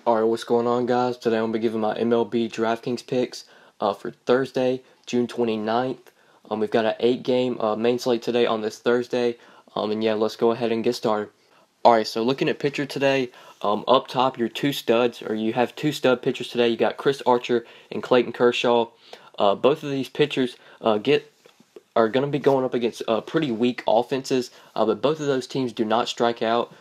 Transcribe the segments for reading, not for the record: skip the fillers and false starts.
Alright, what's going on, guys? Today I'm going to be giving my MLB DraftKings picks for Thursday, June 29th. We've got an 8-game main slate today on this Thursday. And yeah, let's go ahead and get started. Alright, so looking at pitcher today, up top, your two studs, or you have two stud pitchers today. You got Chris Archer and Clayton Kershaw. Both of these pitchers are going to be going up against pretty weak offenses, but both of those teams do not strike out.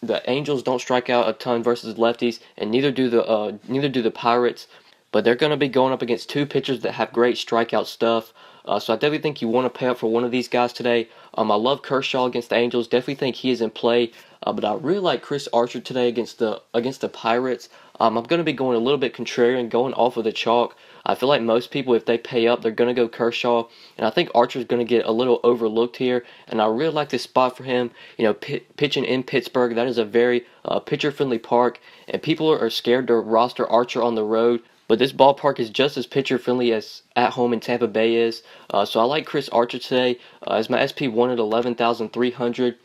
The Angels don't strike out a ton versus lefties, and neither do the Pirates. But they're going to be going up against two pitchers that have great strikeout stuff. So I definitely think you want to pay up for one of these guys today. I love Kershaw against the Angels. Definitely think he is in play. But I really like Chris Archer today against the Pirates. I'm going to be going a little bit contrarian, going off of the chalk. I feel like most people, if they pay up, they're going to go Kershaw. And I think Archer's going to get a little overlooked here. And I really like this spot for him. You know, pitching in Pittsburgh, that is a very pitcher-friendly park. And people are scared to roster Archer on the road. But this ballpark is just as pitcher-friendly as at home in Tampa Bay is. So I like Chris Archer today as my SP1 at 11,300.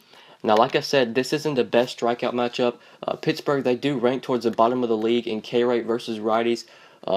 Now, like I said, this isn't the best strikeout matchup. Pittsburgh, they do rank towards the bottom of the league in K rate versus righties.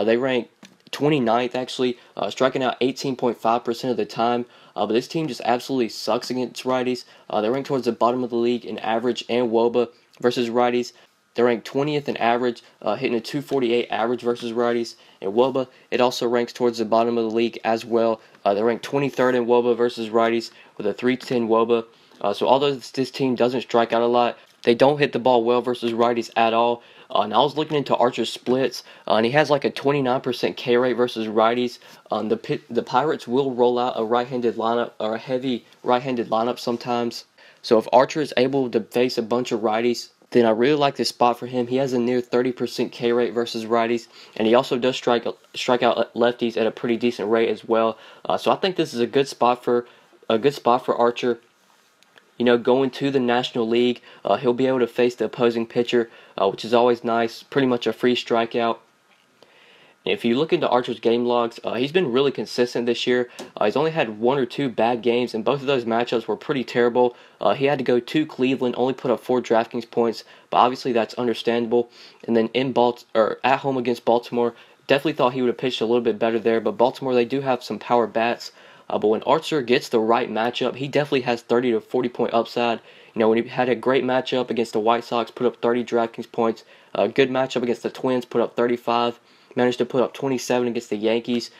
They rank 29th, actually, striking out 18.5% of the time. But this team just absolutely sucks against righties. They rank towards the bottom of the league in average and WOBA versus righties. They rank 20th in average, hitting a 248 average versus righties. In WOBA, it also ranks towards the bottom of the league as well. They rank 23rd in WOBA versus righties with a 310 WOBA. So although this team doesn't strike out a lot, they don't hit the ball well versus righties at all. And I was looking into Archer's splits, and he has like a 29% K rate versus righties. The Pirates will roll out a right-handed lineup or a heavy right-handed lineup sometimes. So if Archer is able to face a bunch of righties, then I really like this spot for him. He has a near 30% K rate versus righties, and he also does strike out lefties at a pretty decent rate as well. So I think this is a good spot for Archer. You know, going to the National League, he'll be able to face the opposing pitcher, which is always nice. Pretty much a free strikeout. And if you look into Archer's game logs, he's been really consistent this year. He's only had one or two bad games, and both of those matchups were pretty terrible. He had to go to Cleveland, only put up 4 DraftKings points, but obviously that's understandable. And then at home against Baltimore, definitely thought he would have pitched a little bit better there, but Baltimore, they do have some power bats. But when Archer gets the right matchup, he definitely has 30 to 40 point upside. You know, when he had a great matchup against the White Sox, put up 30 DraftKings points. A good matchup against the Twins, put up 35. Managed to put up 27 against the Yankees.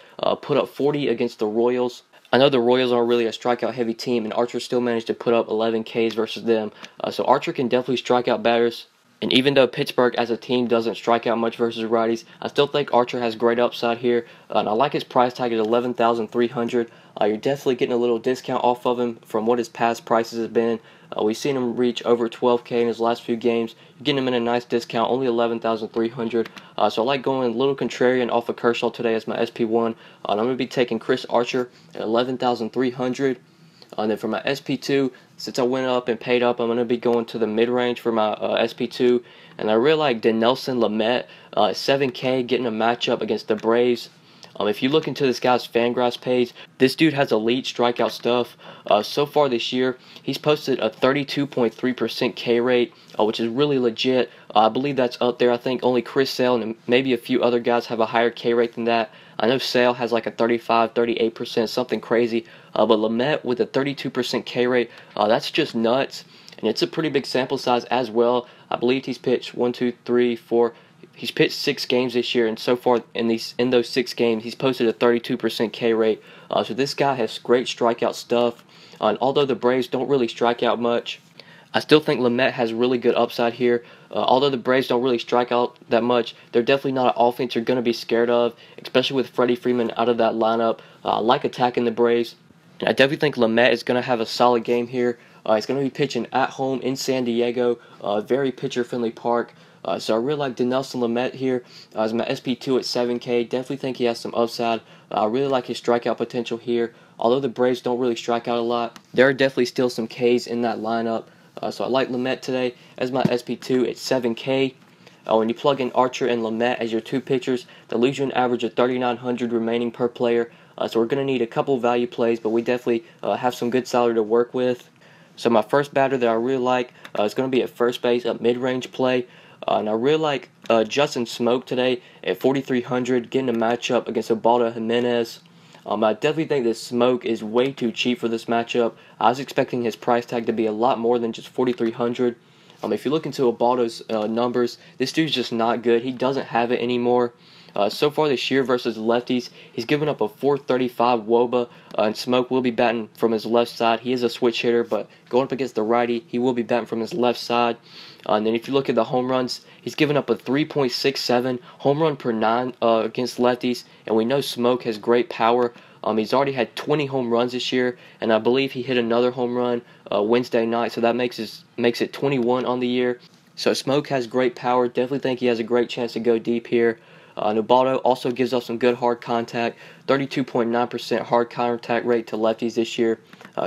Put up 40 against the Royals. I know the Royals aren't really a strikeout-heavy team, and Archer still managed to put up 11 Ks versus them. So Archer can definitely strike out batters. And even though Pittsburgh as a team doesn't strike out much versus righties, I still think Archer has great upside here. And I like his price tag at 11,300. You're definitely getting a little discount off of him from what his past prices have been. We've seen him reach over 12K in his last few games. You're getting him in a nice discount, only 11,300. So I like going a little contrarian off of Kershaw today as my SP1. And I'm going to be taking Chris Archer at 11,300. And then for my SP2, since I went up and paid up, I'm going to be going to the mid-range for my SP2. And I really like Dinelson Lamet, 7K, getting a matchup against the Braves. If you look into this guy's Fangraphs page, this dude has elite strikeout stuff. So far this year, he's posted a 32.3% K rate, which is really legit. I believe that's up there. I think only Chris Sale and maybe a few other guys have a higher K rate than that. I know Sale has like a 35, 38%, something crazy. But Lamet with a 32% K rate, that's just nuts. And it's a pretty big sample size as well. I believe he's pitched 1, 2, 3, 4. He's pitched 6 games this year, and so far in those 6 games, he's posted a 32% K rate. So this guy has great strikeout stuff. And although the Braves don't really strike out much, I still think Lamet has really good upside here. Although the Braves don't really strike out that much, they're definitely not an offense you're going to be scared of, especially with Freddie Freeman out of that lineup. I like attacking the Braves. And I definitely think Lamet is going to have a solid game here. He's going to be pitching at home in San Diego, very pitcher-friendly park. So I really like Dinelson Lamet here as my SP2 at 7K. Definitely think he has some upside. I really like his strikeout potential here. Although the Braves don't really strike out a lot, there are definitely still some Ks in that lineup. So I like Lamet today as my SP2 at 7K. When you plug in Archer and Lamet as your two pitchers, that leaves you an average of 3,900 remaining per player. So we're going to need a couple value plays, but we definitely have some good salary to work with. So my first batter that I really like is going to be at first base, a mid-range play. And I really like Justin Smoak today at 4,300, getting a matchup against Ubaldo Jimenez. I definitely think that Smoak is way too cheap for this matchup. I was expecting his price tag to be a lot more than just 4,300. If you look into Ubaldo's numbers, this dude's just not good. He doesn't have it anymore. So far this year versus lefties, he's given up a 435 WOBA, and Smoak will be batting from his left side. He is a switch hitter, but going up against the righty, he will be batting from his left side. And then if you look at the home runs, he's given up a 3.67 home run per 9 against lefties, and we know Smoak has great power. He's already had 20 home runs this year, and I believe he hit another home run Wednesday night, so that makes it 21 on the year. So Smoak has great power. Definitely think he has a great chance to go deep here. Ubaldo also gives us some good hard contact, 32.9% hard contact rate to lefties this year.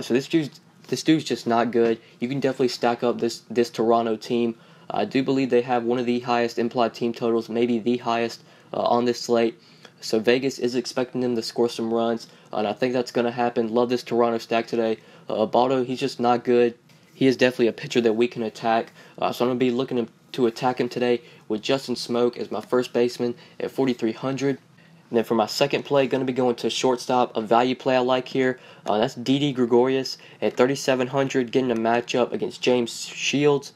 So this dude's just not good. You can definitely stack up this Toronto team. I do believe they have one of the highest implied team totals, maybe the highest on this slate. So Vegas is expecting them to score some runs, and I think that's going to happen. Love this Toronto stack today. Ubaldo, he's just not good. He is definitely a pitcher that we can attack. So I'm going to be looking to attack him today with Justin Smoak as my first baseman at 4,300. And then for my second play, going to be going to shortstop, a value play I like here. That's Gregorius at 3,700, getting a matchup against James Shields.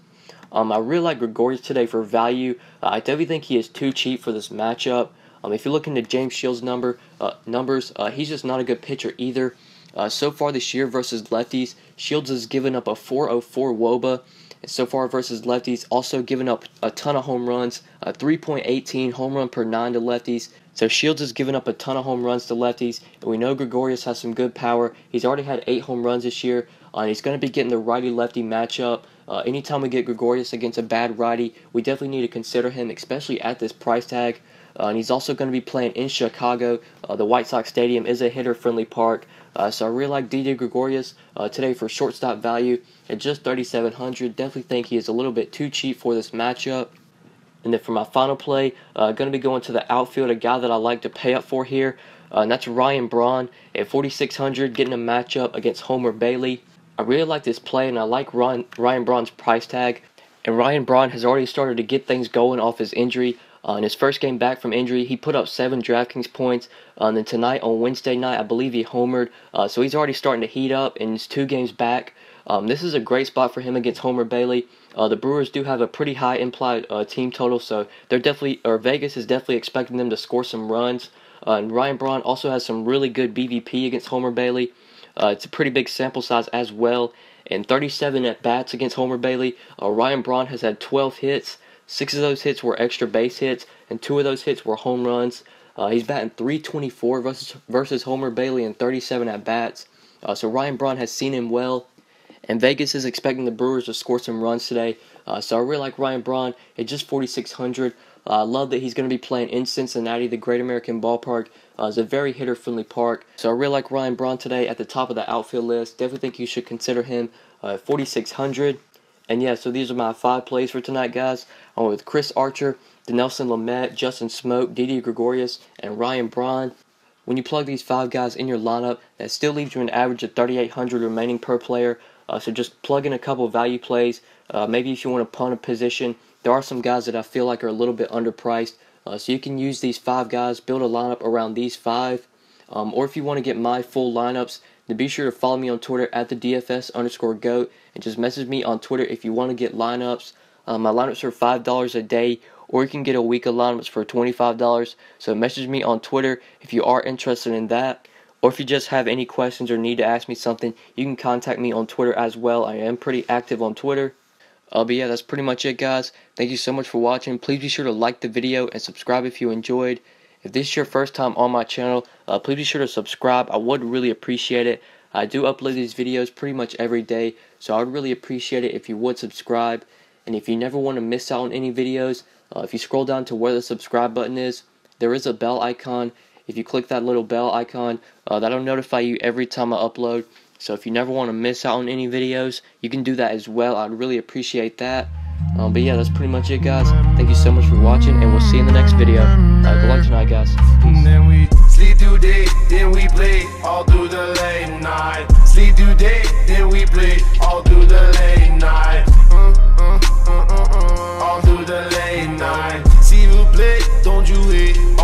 I really like Gregorius today for value. I definitely think he is too cheap for this matchup. If you look into James Shields' numbers, he's just not a good pitcher either. So far this year versus lefties, Shields has given up a 404 WOBA. And so far versus lefties, also given up a ton of home runs, 3.18 home run per 9 to lefties. So Shields has given up a ton of home runs to lefties, and we know Gregorius has some good power. He's already had 8 home runs this year, and he's going to be getting the righty-lefty matchup. Anytime we get Gregorius against a bad righty, we definitely need to consider him, especially at this price tag. And he's also going to be playing in Chicago. The White Sox Stadium is a hitter-friendly park. So I really like Gregorius today for shortstop value at just 3,700. Definitely think he is a little bit too cheap for this matchup. And then for my final play, going to be going to the outfield, a guy that I like to pay up for here. And that's Braun at 4,600, getting a matchup against Homer Bailey. I really like this play, and I like Ryan Braun's price tag. And Ryan Braun has already started to get things going off his injury. In his first game back from injury, he put up 7 DraftKings points. And then tonight, on Wednesday night, I believe he homered. So he's already starting to heat up in his 2 games back. This is a great spot for him against Homer Bailey. The Brewers do have a pretty high implied team total, so Vegas is definitely expecting them to score some runs. And Ryan Braun also has some really good BVP against Homer Bailey. It's a pretty big sample size as well. And 37 at-bats against Homer Bailey. Ryan Braun has had 12 hits. 6 of those hits were extra base hits, and 2 of those hits were home runs. He's batting .324 versus Homer Bailey in 37 at-bats. So Ryan Braun has seen him well, and Vegas is expecting the Brewers to score some runs today. So I really like Ryan Braun at just 4,600. I love that he's going to be playing in Cincinnati, the Great American Ballpark. It's a very hitter-friendly park. So I really like Ryan Braun today at the top of the outfield list. Definitely think you should consider him at 4,600. And yeah, so these are my 5 plays for tonight, guys. I went with Chris Archer, Dinelson Lamet, Justin Smoak, Gregorius, and Ryan Braun. When you plug these 5 guys in your lineup, that still leaves you an average of 3,800 remaining per player. So just plug in a couple value plays. Maybe if you want to punt a position, there are some guys that I feel like are a little bit underpriced. So you can use these 5 guys, build a lineup around these 5. Or if you want to get my full lineups, then be sure to follow me on Twitter at the DFS_GOAT, and just message me on Twitter if you want to get lineups. My lineups are $5 a day, or you can get a week of lineups for $25. So message me on Twitter if you are interested in that. Or if you just have any questions or need to ask me something, you can contact me on Twitter as well. I am pretty active on Twitter. But yeah, that's pretty much it, guys. Thank you so much for watching. Please be sure to like the video and subscribe if you enjoyed. If this is your first time on my channel, please be sure to subscribe. I would really appreciate it. I do upload these videos pretty much every day, so I would really appreciate it if you would subscribe. And if you never want to miss out on any videos, if you scroll down to where the subscribe button is, there is a bell icon. If you click that little bell icon, that'll notify you every time I upload. So if you never want to miss out on any videos, you can do that as well. I'd really appreciate that. But yeah, that's pretty much it, guys. Thank you so much for watching, and we'll see you in the next video. Good luck tonight, guys. Peace. Then we sleep through day, then we play all through the late night. Sleep through day, then we play all through the late night. All through the late don't you hate?